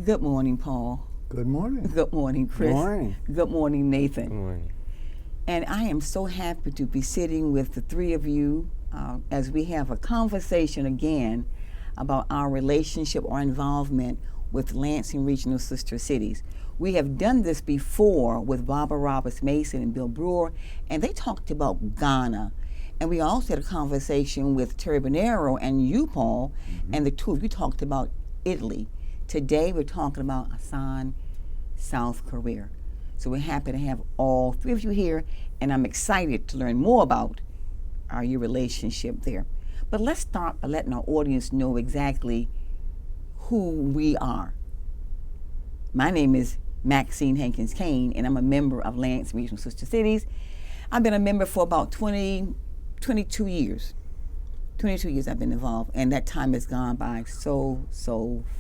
Good morning, Paul. Good morning. Good morning, Chris. Good morning. Good morning, Nathan. Good morning. And I am so happy to be sitting with the three of you as we have a conversation again about our relationship or involvement with Lansing Regional Sister Cities. We have done this before with Barbara Roberts Mason and Bill Brewer, and they talked about Ghana. And we also had a conversation with Terry Bonero and you, Paul, and the two of you talked about Italy. Today we're talking about Asan, South Korea. So we're happy to have all three of you here, and I'm excited to learn more about your relationship there. But let's start by letting our audience know exactly who we are. My name is Maxine Hankins Kane, and I'm a member of Lansing Regional Sister Cities. I've been a member for about 22 years. 22 years I've been involved, and that time has gone by so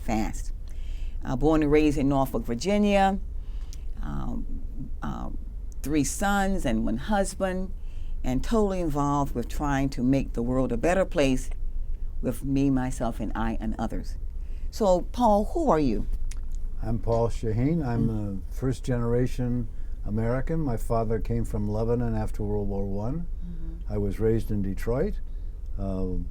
fast. Born and raised in Norfolk, Virginia, 3 sons and 1 husband, and totally involved with trying to make the world a better place with me, myself, and I and others. So, Paul, who are you? I'm Paul Shaheen. I'm a first generation American. My father came from Lebanon after World War I. I was raised in Detroit. Love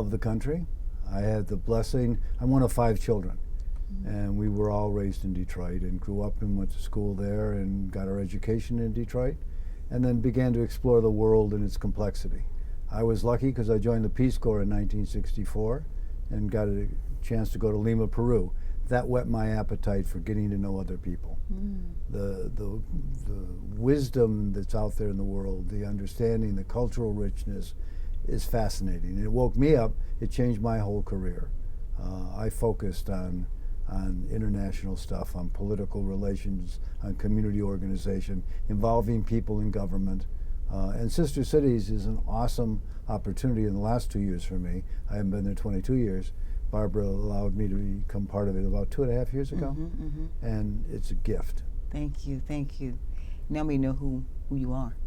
the country. I had the blessing. I'm one of 5 children, and we were all raised in Detroit and grew up and went to school there and got our education in Detroit, and then began to explore the world and its complexity. I was lucky because I joined the Peace Corps in 1964 and got a chance to go to Lima, Peru. That whet my appetite for getting to know other people. The wisdom that's out there in the world, the understanding, the cultural richness is fascinating. It woke me up. It changed my whole career. I focused on international stuff, on political relations, on community organization, involving people in government. And Sister Cities is an awesome opportunity in the last 2 years for me. I haven't been there 22 years. Barbara allowed me to become part of it about 2.5 years ago, and it's a gift. Thank you, thank you. Now we know who you are.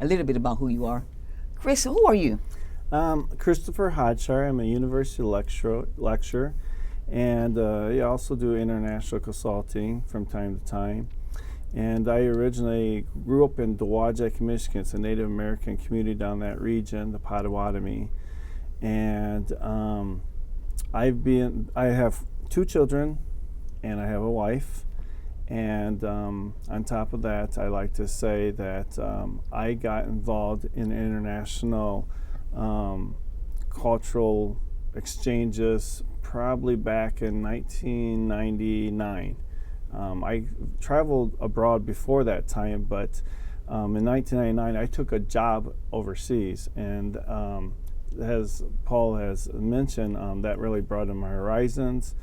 A little bit about who you are. Chris, who are you? Christopher Hodgshire. I'm a university lecturer, and I also do international consulting from time to time. And I originally grew up in Dowagiac, Michigan. It's a Native American community down that region, the Potawatomi. And I have 2 children, and I have a wife. And on top of that, I like to say that I got involved in international cultural exchanges probably back in 1999. I traveled abroad before that time, but in 1999 I took a job overseas, and as Paul has mentioned, that really broadened my horizons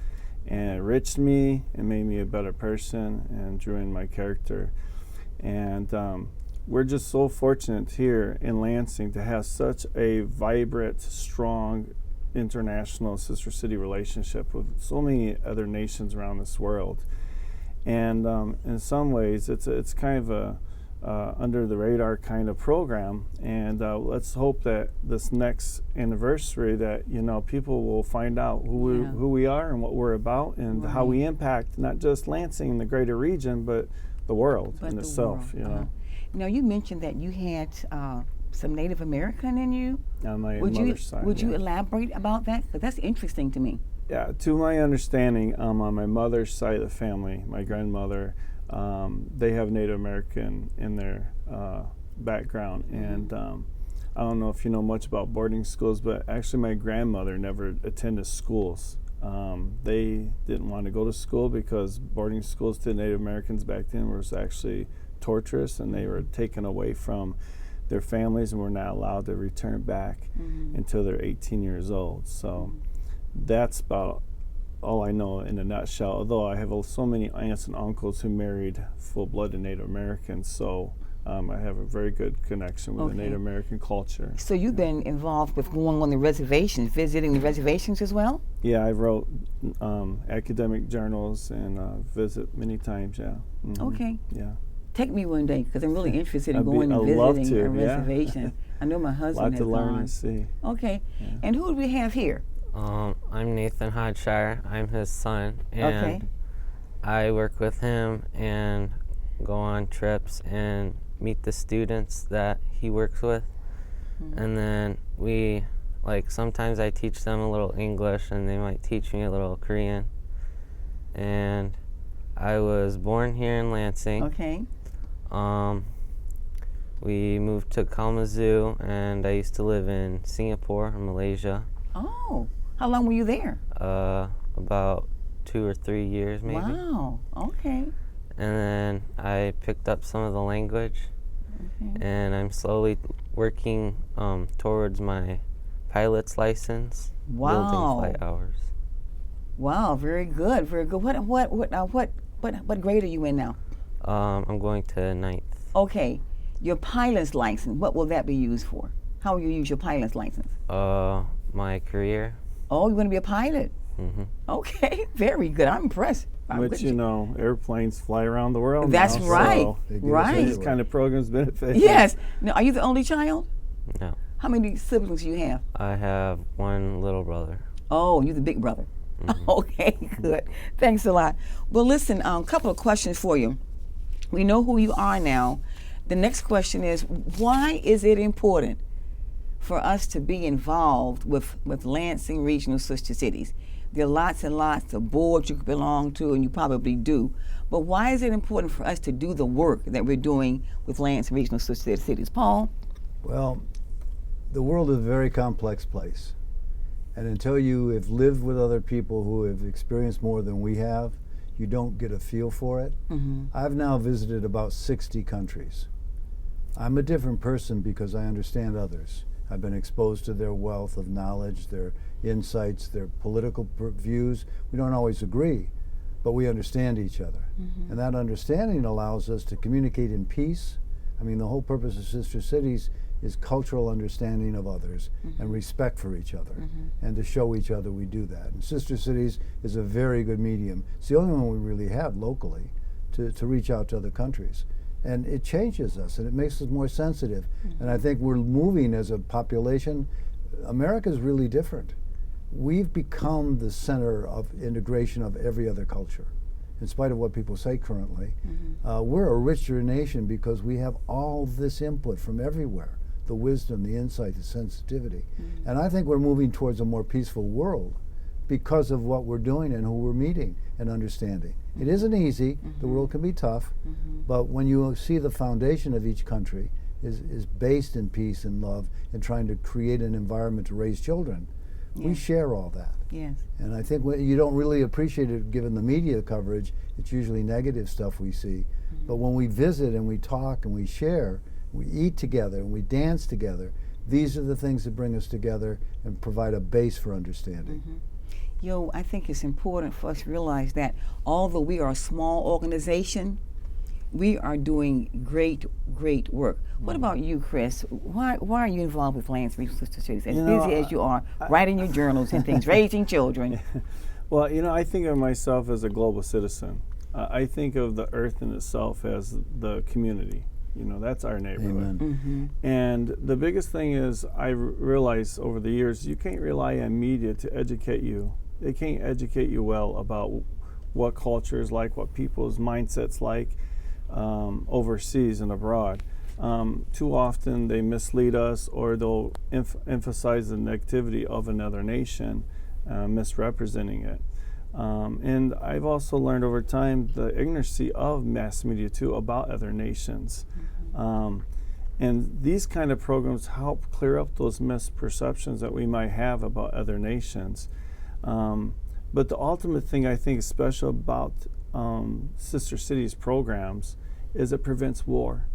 and enriched me and made me a better person and drew in my character. And we're just so fortunate here in Lansing to have such a vibrant, strong international sister city relationship with so many other nations around this world. And in some ways it's kind of a under the radar kind of program, and let's hope that this next anniversary that people will find out who we are and what we're about, and how we impact not just Lansing and the greater region, but the world in itself. Now you mentioned that you had some Native American in you. On my mother's side. Would you elaborate about that? Because that's interesting to me. Yeah, to my understanding, on my mother's side of the family, my grandmother, they have Native American in their background. And I don't know if you know much about boarding schools, but actually my grandmother never attended schools. They didn't want to go to school because boarding schools to Native Americans back then was actually torturous, and they were taken away from their families and were not allowed to return back until they're 18 years old. So that's about all I know in a nutshell, although I have so many aunts and uncles who married full-blooded Native Americans, so I have a very good connection with the Native American culture. So you've been involved with going on the reservations, visiting the reservations as well? Yeah, I wrote academic journals and visit many times, Okay. Yeah. Take me one day, because I'm really interested in going and visiting a reservation. I know my husband has gone. A lot to learn gone. and see. Okay. Yeah. And who do we have here? I'm Nathan Hodshire. I'm his son, and Okay. I work with him and go on trips and meet the students that he works with. And then sometimes I teach them a little English and they might teach me a little Korean. And I was born here in Lansing. Okay. We moved to Kalamazoo, and I used to live in Singapore, Malaysia, Oh, how long were you there? about 2 or 3 years maybe. Wow. Okay. And then I picked up some of the language, and I'm slowly working towards my pilot's license, Wow. building flight hours. Wow. Very good. Very good. What grade are you in now? I'm going to ninth. Okay. Your pilot's license. What will that be used for? How will you use your pilot's license? My career. Oh, you want to be a pilot? Hmm. Okay. Very good. I'm impressed. Which, you know, airplanes fly around the world That's now, right. so They get us Right. these everywhere. kind of programs benefit. Yes. Now, are you the only child? No, How many siblings do you have? I have one little brother. Oh, you're the big brother. Okay, good. Thanks a lot. Well, listen, a couple of questions for you. We know who you are now. The next question is, why is it important for us to be involved with Lansing Regional Sister Cities? There are lots and lots of boards you could belong to, and you probably do. But why is it important for us to do the work that we're doing with Lansing Regional Sister Cities? Paul? Well, the world is a very complex place. And until you have lived with other people who have experienced more than we have, you don't get a feel for it. I've now visited about 60 countries. I'm a different person because I understand others. I've been exposed to their wealth of knowledge, their insights, their political views. We don't always agree, but we understand each other. And that understanding allows us to communicate in peace. I mean, the whole purpose of Sister Cities is cultural understanding of others and respect for each other, and to show each other we do that. And Sister Cities is a very good medium. It's the only one we really have locally to reach out to other countries. And it changes us and it makes us more sensitive. And I think we're moving as a population. America's really different. We've become the center of integration of every other culture, in spite of what people say currently. We're a richer nation because we have all this input from everywhere, the wisdom, the insight, the sensitivity. And I think we're moving towards a more peaceful world because of what we're doing and who we're meeting and understanding. It isn't easy, the world can be tough, but when you see the foundation of each country is based in peace and love and trying to create an environment to raise children, we share all that. Yes. And I think you don't really appreciate it given the media coverage. It's usually negative stuff we see. But when we visit and we talk and we share, we eat together and we dance together, these are the things that bring us together and provide a base for understanding. I think it's important for us to realize that although we are a small organization, we are doing great work. What about you, Chris? Why are you involved with Lansing Regional Sister Cities? As busy as you are, writing your journals and things, raising children. Well, I think of myself as a global citizen. I think of the earth in itself as the community. That's our neighborhood. Amen. And the biggest thing is I realize over the years, you can't rely on media to educate you. They can't educate you well about what culture is like, what people's mindsets like overseas and abroad. Too often they mislead us, or they'll emphasize the negativity of another nation, misrepresenting it. And I've also learned over time the ignorancy of mass media too about other nations. And these kind of programs help clear up those misperceptions that we might have about other nations. But the ultimate thing I think is special about Sister Cities programs is it prevents war.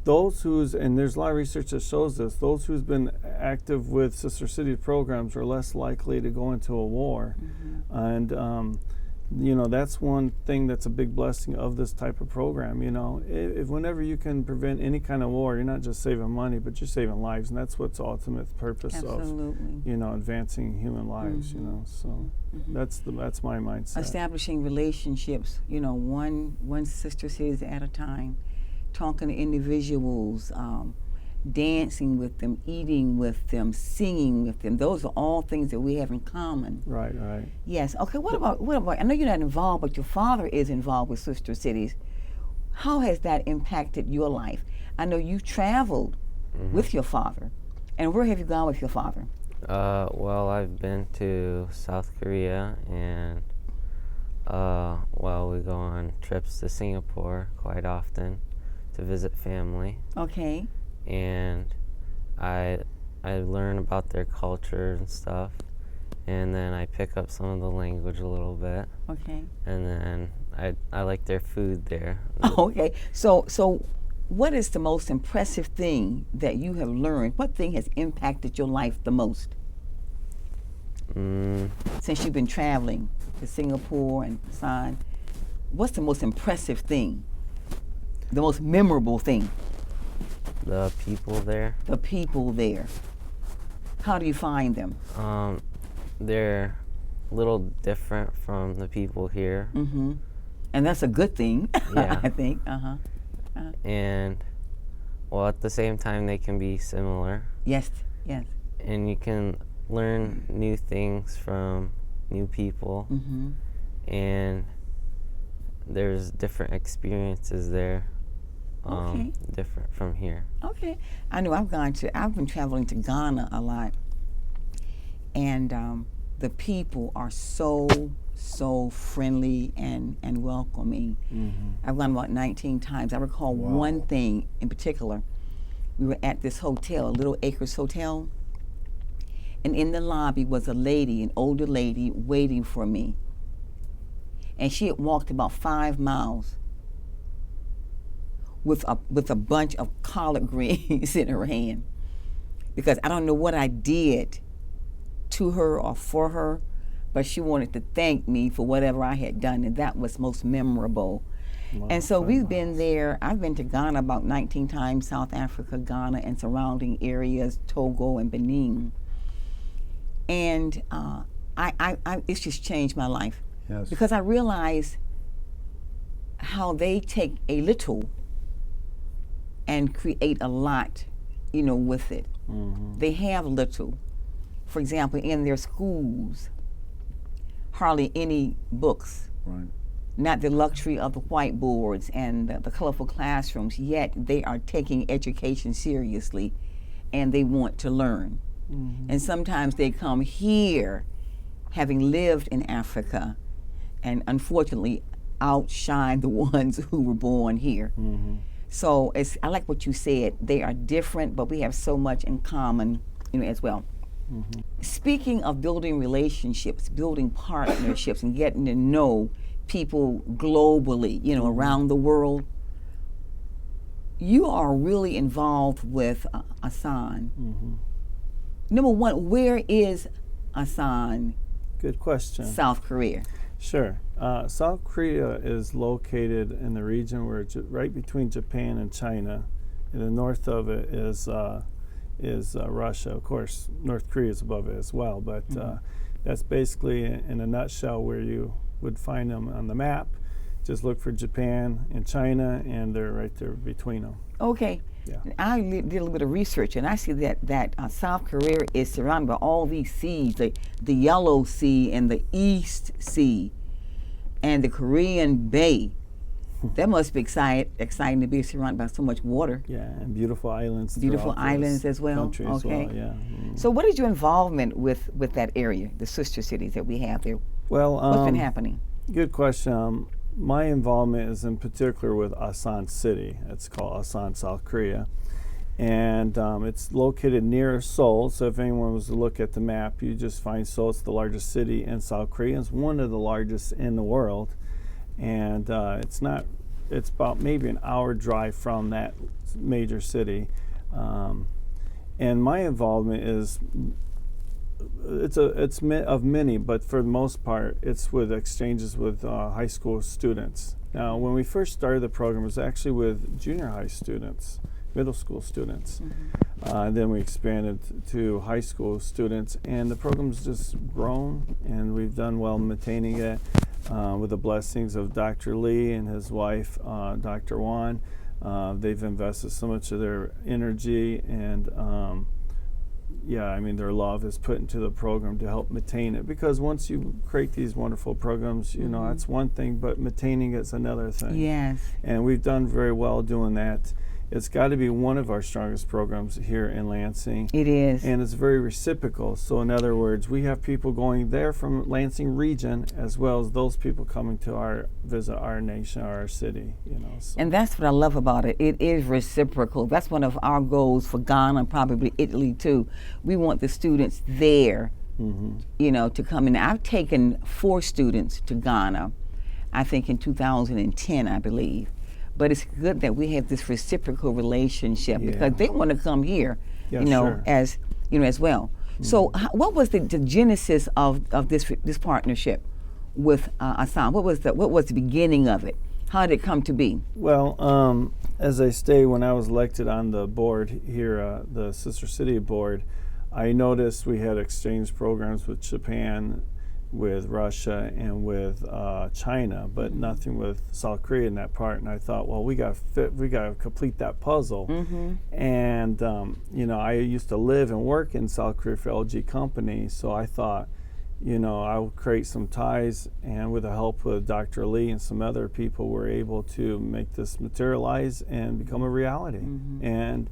Those and there's a lot of research that shows this, those who's been active with Sister Cities programs are less likely to go into a war. And that's one thing that's a big blessing of this type of program. If whenever you can prevent any kind of war, you're not just saving money, but you're saving lives, and that's what's the ultimate purpose Absolutely. of advancing human lives. So that's my mindset. Establishing relationships, one Sister Cities at a time, talking to individuals, dancing with them, eating with them, singing with them. Those are all things that we have in common. Right, right. Yes. Okay. What about? I know you're not involved, but your father is involved with Sister Cities. How has that impacted your life? I know you traveled with your father, and where have you gone with your father? Well, I've been to South Korea, and we go on trips to Singapore quite often to visit family. Okay. And I learn about their culture and stuff, and then I pick up some of the language a little bit. Okay. And then I like their food there. Okay. So what is the most impressive thing that you have learned? What thing has impacted your life the most since you've been traveling to Singapore and Busan? What's the most impressive thing? The most memorable thing? The people there. The people there. How do you find them? They're a little different from the people here. Mm-hmm. And that's a good thing, Yeah. I think. And well, at the same time, they can be similar. Yes, yes. And you can learn new things from new people. Mm-hmm. And there's different experiences there. Okay. Different from here. Okay. I know I've been traveling to Ghana a lot, and the people are so friendly and welcoming. Mm-hmm. I've gone about 19 times. I recall one thing in particular. We were at this hotel, Little Acres Hotel, and in the lobby was a lady, an older lady, waiting for me. And she had walked about 5 miles with a bunch of collard greens in her hand, because I don't know what I did to her or for her, but she wanted to thank me for whatever I had done, and that was most memorable. Wow, And so 5 we've miles. been there. I've been to Ghana about 19 times, South Africa, Ghana, and surrounding areas, Togo and Benin. And it's just changed my life. Yes. Because I realize how they take a little and create a lot, with it. Mm-hmm. They have little. For example, in their schools, hardly any books. Right. Not the luxury of the whiteboards and the colorful classrooms, yet they are taking education seriously and they want to learn. Mm-hmm. And sometimes they come here having lived in Africa and unfortunately outshine the ones who were born here. Mm-hmm. So I like what you said. They are different, but we have so much in common, as well. Mm-hmm. Speaking of building relationships, building partnerships, and getting to know people globally, around the world, you are really involved with Asan. Mm-hmm. Number one, where is Asan, Good question. South Korea? Sure. South Korea is located in the region where it's right between Japan and China. In the north of it is Russia. Of course, North Korea is above it as well, but that's basically, in a nutshell, where you would find them on the map. Just look for Japan and China, and they're right there between them. Okay. Yeah. I did a little bit of research, and I see that South Korea is surrounded by all these seas, the Yellow Sea and the East Sea and the Korean Bay. That must be exciting to be surrounded by so much water. Yeah, and beautiful islands. Beautiful throughout islands this as well. country as Okay. well, yeah. So what is your involvement with that area, the sister cities that we have there? Well, What's been happening? Good question. My involvement is in particular with Asan City. It's called Asan, South Korea. And it's located near Seoul. So if anyone was to look at the map, you just find Seoul. It's the largest city in South Korea. It's one of the largest in the world. And it's about maybe an hour drive from that major city. And my involvement is, it's of many, but for the most part, it's with exchanges with high school students. Now, when we first started the program, it was actually with junior high students, middle school students. Mm-hmm. Then we expanded to high school students, and the program's just grown, and we've done well maintaining it with the blessings of Dr. Lee and his wife, Dr. Wan. They've invested so much of their energy and yeah, I mean, their love is put into the program to help maintain it. Because once you create these wonderful programs, you know, that's one thing, but maintaining it's another thing. Yes. And we've done very well doing that. It's got to be one of our strongest programs here in Lansing. It is. And it's very reciprocal. So in other words, we have people going there from Lansing region as well as those people coming to visit our nation, our city, you know. So. And that's what I love about it. It is reciprocal. That's one of our goals for Ghana and probably Italy too. We want the students there, you know, to come in. I've taken 4 students to Ghana, I think in 2010, I believe. But it's good that we have this reciprocal relationship because they want to come here, you know, as you know, as well. So, what was the genesis of this partnership with Assam? What was the beginning of it? How did it come to be? Well, as I say, when I was elected on the board here, the Sister City board, I noticed we had exchange programs with Japan, with Russia, and with China, but nothing with South Korea in that part. And I thought, well, we got to complete that puzzle. And you know, I used to live and work in South Korea for LG Company, so I thought, you know, I would create some ties, and with the help of Dr. Lee and some other people, we're able to make this materialize and become a reality. And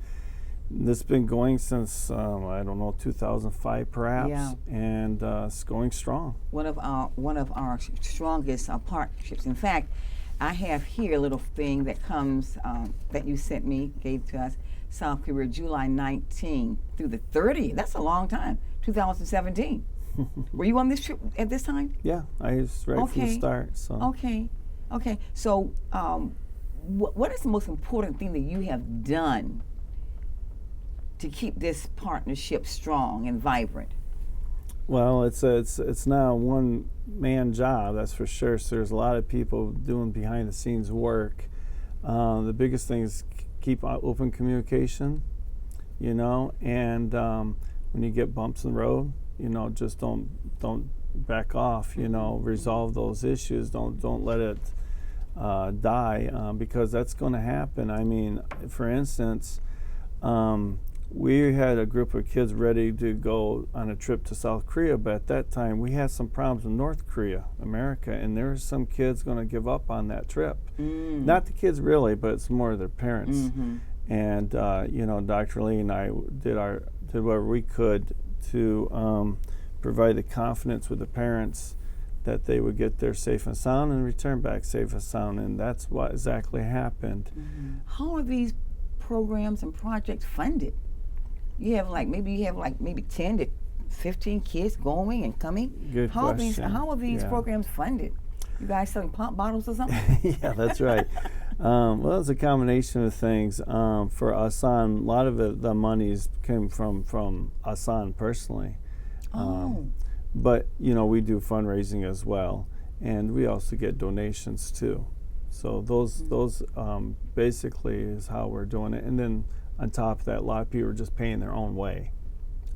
this has been going since, I don't know, 2005 perhaps, and it's going strong. One of our strongest partnerships. In fact, I have here a little thing that comes, that you sent me, gave to us, South Korea, July 19 through the 30th. That's a long time, 2017. Were you on this trip at this time? Yeah, I was right from the start. So. Okay. So, what is the most important thing that you have done to keep this partnership strong and vibrant? Well, it's not a one-man job, that's for sure. So there's a lot of people doing behind-the-scenes work. The biggest thing is keep open communication, you know, and when you get bumps in the road, you know, just don't back off. You know, resolve those issues. Don't let it die, because that's going to happen. I mean, for instance. We had a group of kids ready to go on a trip to South Korea, but at that time we had some problems in North Korea, America, and there were some kids going to give up on that trip. Not the kids really, but it's more their parents. And you know, Dr. Lee and I did whatever we could to provide the confidence with the parents that they would get there safe and sound and return back safe and sound, and that's what exactly happened. How are these programs and projects funded? You have maybe 10 to 15 kids going and coming. Good question. How are these programs funded? You guys selling pop bottles or something? Yeah, that's right. Well, it's a combination of things. For Asan, a lot of the monies came from Asan personally. But you know, we do fundraising as well, and we also get donations too. So those basically is how we're doing it. And then on top of that, a lot of people are just paying their own way.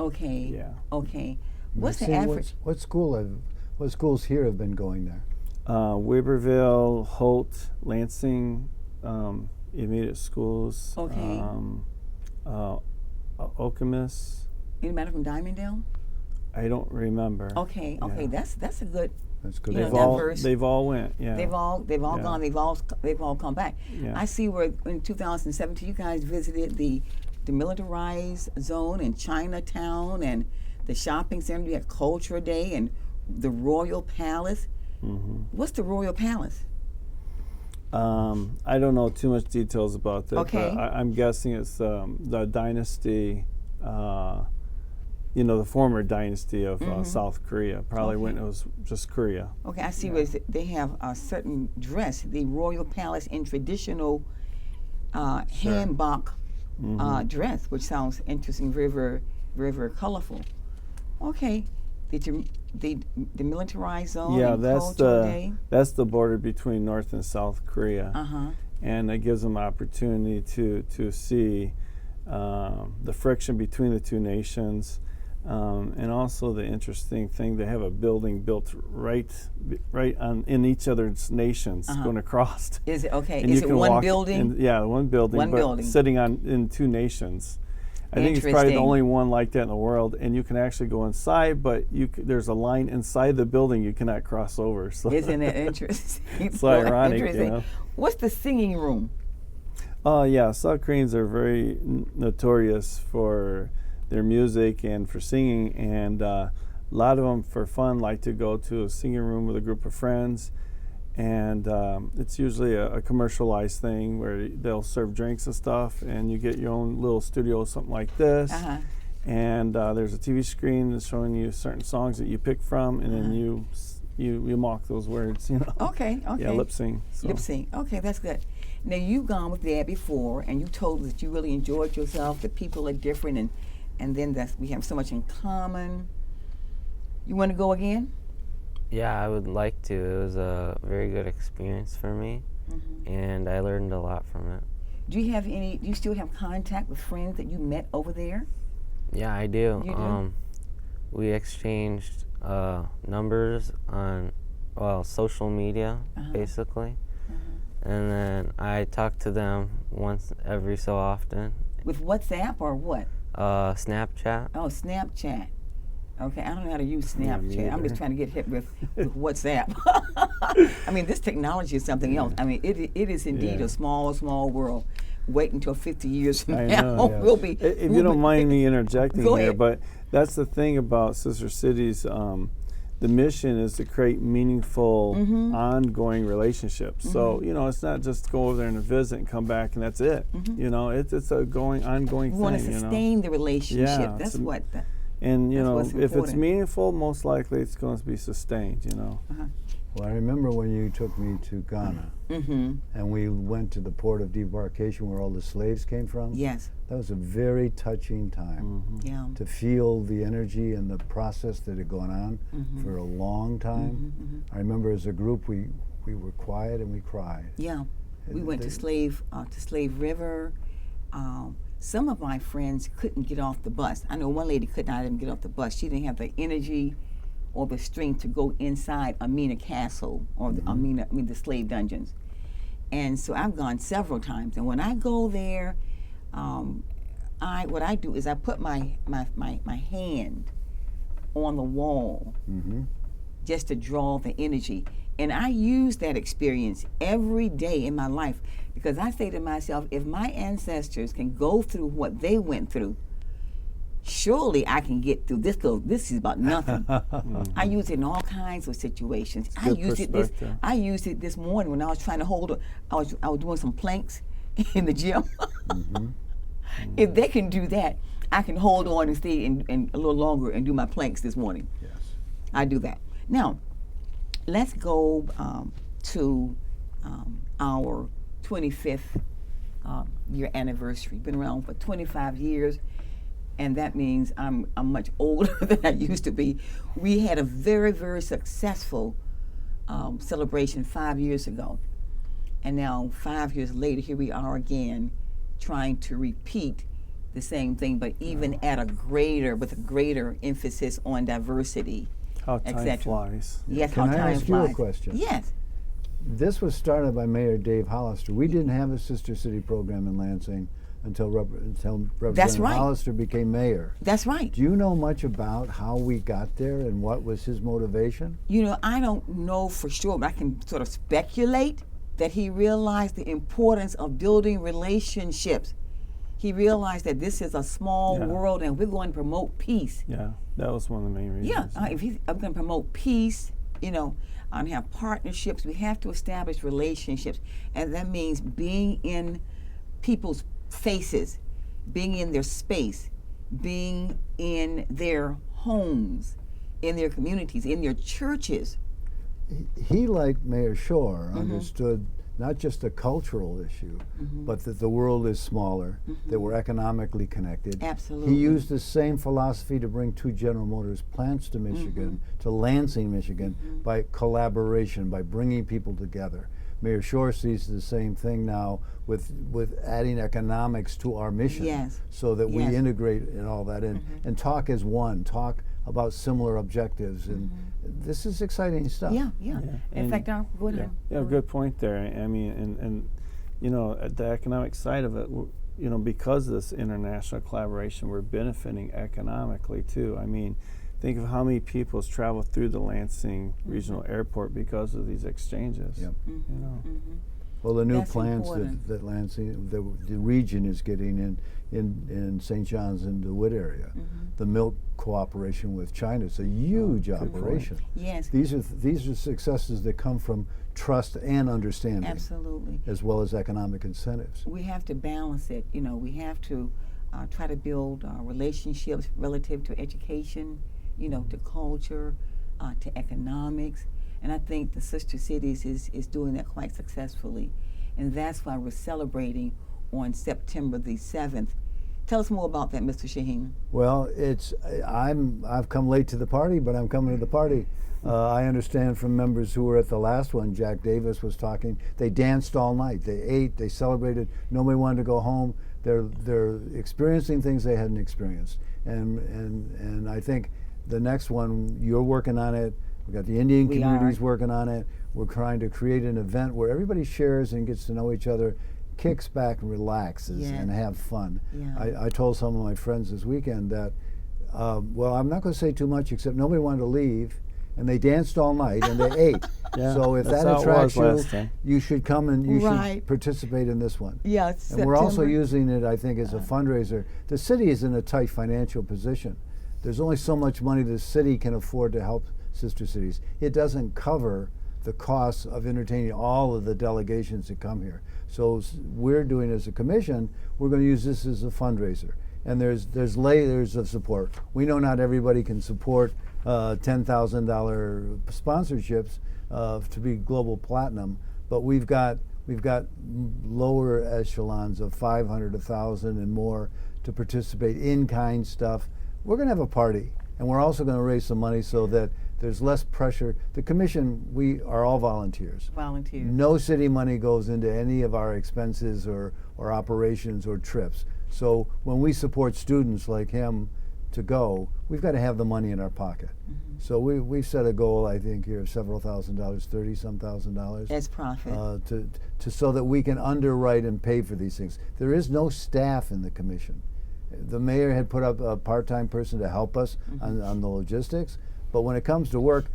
Okay. Yeah. Okay. What's the average? What schools here have been going there? Waverville, Holt, Lansing, immediate schools. Okay. Okemos. Anybody from Diamondale? I don't remember. Okay. Okay. Yeah. That's a good. That's good. They've all went. Yeah. They've all gone. They've all come back. Yeah. I see where in 2017 you guys visited the demilitarized zone in Chinatown and the shopping center. You had Culture Day and the Royal Palace. What's the Royal Palace? I don't know too much details about that. Okay. But I'm guessing it's the dynasty. You know, the former dynasty of South Korea, probably when it was just Korea. Okay, I see where they have a certain dress, the Royal Palace in traditional hanbok dress, which sounds interesting, very, very, very, very colorful. Okay, the militarized zone. Yeah, and that's the border between North and South Korea, and it gives them opportunity to see the friction between the two nations. And also the interesting thing, they have a building built right on in each other's nations, going across. Is it okay? And Is you it can one walk building? yeah, one building, One but building. sitting in two nations. I think it's probably the Interesting. only one like that in the world, and you can actually go inside, but there's a line inside the building you cannot cross over. So Isn't it interesting? it's ironic, Interesting. you know. What's the singing room? Yeah, South Koreans are very notorious for their music and for singing, and a lot of them for fun like to go to a singing room with a group of friends, and it's usually a commercialized thing where they'll serve drinks and stuff, and you get your own little studio, something like this, and there's a TV screen that's showing you certain songs that you pick from, and then you mock those words, you know. Okay. Yeah, lip sync. So. Lip sync. Okay, that's good. Now you've gone with Dad before, and you told us that you really enjoyed yourself. The people are different, and then we have so much in common. You want to go again? Yeah, I would like to. It was a very good experience for me, and I learned a lot from it. Do you still have contact with friends that you met over there? Yeah, I do. You do? We exchanged numbers on, social media, basically. And then I talk to them once every so often. With WhatsApp or what? Snapchat. Oh, Snapchat. Okay, I don't know how to use Yeah, me Snapchat. I'm just either. trying to get hit with WhatsApp. I mean, this technology is something else. I mean, it is indeed Yeah. a small world. Wait until 50 years from I now. know, yeah. We'll be. If you don't mind me interjecting Go here, ahead. but that's the thing about Sister Cities. The mission is to create meaningful, ongoing relationships. So it's not just go over there and visit and come back and that's it. You know, it's a ongoing We thing. want to sustain the relationship. Yeah, That's it's what. And That's what's if it's important. meaningful, most likely it's going to be sustained. You know. Well, I remember when you took me to Ghana, and we went to the port of debarkation where all the slaves came from. Yes. That was a very touching time Yeah. to feel the energy and the process that had gone on for a long time. I remember as a group we were quiet and we cried. Yeah. We And went to Slave River. Some of my friends couldn't get off the bus. I know one lady could not even get off the bus. She didn't have the energy or the strength to go inside Amina Castle or the slave dungeons. And so I've gone several times. And when I go there, what I do is I put my hand on the wall just to draw the energy. And I use that experience every day in my life because I say to myself, if my ancestors can go through what they went through, surely I can get through this. This is about nothing. I use it in all kinds of situations. I used it this morning when I was trying to hold. I was doing some planks in the gym. If they can do that, I can hold on and stay and a little longer and do my planks this morning. Yes. I do that. Now, let's go to our 25th year anniversary. Been around for 25 years, and that means I'm much older than I used to be. We had a very, very successful celebration 5 years ago, and now 5 years later, here we are again, trying to repeat the same thing, but even with a greater emphasis on diversity. How time flies. Yes, Can how I time ask flies. you a question? Yes. This was started by Mayor Dave Hollister. We didn't have a Sister City program in Lansing until Representative right. Hollister became mayor. That's right. Do you know much about how we got there and what was his motivation? I don't know for sure, but I can sort of speculate that he realized the importance of building relationships. He realized that this is a small world and we're going to promote peace. Yeah, that was one of the main reasons. Yeah, if I'm going to promote peace, and have partnerships, we have to establish relationships. And that means being in people's faces, being in their space, being in their homes, in their communities, in their churches. He, like Mayor Shore, understood not just a cultural issue, but that the world is smaller, that we're economically connected. Absolutely. He used the same philosophy to bring 2 General Motors plants to Michigan, to Lansing, Michigan, by collaboration, by bringing people together. Mayor Shore sees the same thing now with adding economics to our mission, Yes. so that we Yes. integrate and all that in, and talk as one, talk about similar objectives, and this is exciting stuff. Yeah, yeah. In And- fact, go ahead. Yeah, good point there. I mean, and you know, at the economic side of it, you know, because of this international collaboration, we're benefiting economically too. I mean, think of how many people has traveled through the Lansing Regional Airport because of these exchanges. Yep. You know. Well, the new That's plans important. that Lansing, the region is getting in St. John's and DeWitt area, the milk cooperation with China, it's a huge good point. operation. Yes, These are successes that come from trust and understanding, absolutely. as well as economic incentives. We have to balance it. You know, we have to try to build relationships relative to education, you know, to culture, to economics. And I think the Sister Cities is doing that quite successfully. And that's why we're celebrating on September the 7th. Tell us more about that, Mr. Shaheen. Well, I've come late to the party, but I'm coming to the party. I understand from members who were at the last one, Jack Davis was talking, they danced all night, they ate, they celebrated, nobody wanted to go home. They're experiencing things they hadn't experienced. And I think the next one, you're working on it, we've got the Indian We communities are. working on it, we're trying to create an event where everybody shares and gets to know each other, kicks back and relaxes Yes. and have fun. Yeah. I told some of my friends this weekend that, well, I'm not going to say too much, except nobody wanted to leave, and they danced all night and they ate. Yeah, So if that's that how it attracts was you, last time. you should come and you Right. should participate in this one. Yeah, And we're also using it, I think, as a fundraiser. The city is in a tight financial position. There's only so much money the city can afford to help sister cities. It doesn't cover the costs of entertaining all of the delegations that come here. So we're doing, as a commission, we're going to use this as a fundraiser. And there's layers of support. We know not everybody can support $10,000 sponsorships to be global platinum, but we've got lower echelons of 500, 1,000, and more to participate in kind stuff. We're going to have a party, and we're also going to raise some money so that there's less pressure. The commission, we are all volunteers. volunteers. No city money goes into any of our expenses or operations or trips. So when we support students like him to go, we've got to have the money in our pocket. So we've set a goal, I think, here of several $1,000s, 30-some $1,000. As profit. To so that we can underwrite and pay for these things. There is no staff in the commission. The mayor had put up a part-time person to help us on the logistics, but when it comes to work,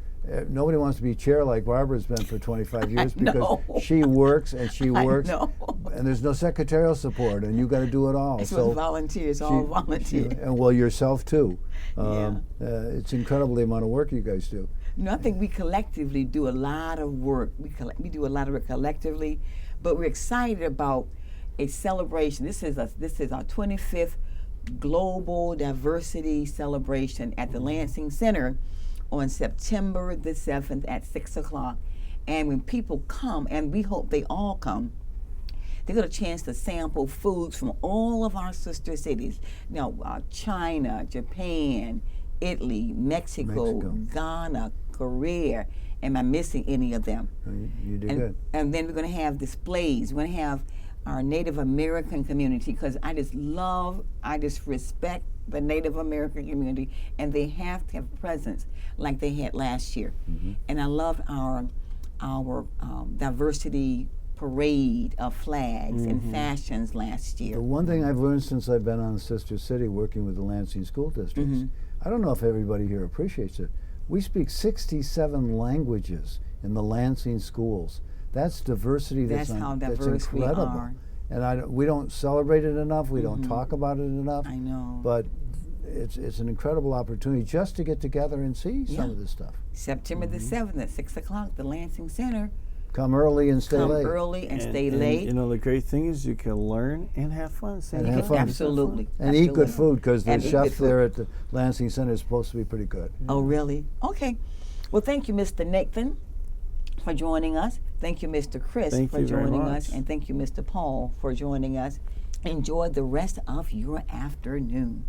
nobody wants to be chair like Barbara's been for 25 years because know. she works and she I works, know. and there's no secretarial support, and you got to do it all. It's with volunteers, all volunteers. and well, yourself too. Yeah. It's incredible the amount of work you guys do. You know, I think we collectively do a lot of work. We do a lot of work collectively, but we're excited about a celebration. This is our 25th Global Diversity Celebration at the Lansing Center on September the 7th at 6 o'clock. And when people come, and we hope they all come, they get a chance to sample foods from all of our sister cities. Now, China, Japan, Italy, Mexico, Ghana, Korea. Am I missing any of them? You did good. And then we're going to have displays. We're going to have our Native American community, because I just respect the Native American community, and they have to have presence like they had last year. And I love our diversity parade of flags and fashions last year. The one thing I've learned since I've been on Sister City working with the Lansing school districts, I don't know if everybody here appreciates it, we speak 67 languages in the Lansing schools. That's diversity That's how diverse we incredible. are. And we don't celebrate it enough, we don't talk about it enough. I know. But it's an incredible opportunity just to get together and see some Yeah. of this stuff. September the 7th at 6 o'clock, the Lansing Center. Come early and stay Come late. early and stay late. You know, the great thing is you can learn and have fun. And have fun. Absolutely. And eat good Absolutely. food, because the And eat chef good food. there at the Lansing Center is supposed to be pretty good. Oh, really? Okay. Well, thank you, Mr. Nathan, for joining us. Thank you, Mr. Chris, Thank for you very joining much. us. And thank you, Mr. Paul, for joining us. Enjoy the rest of your afternoon.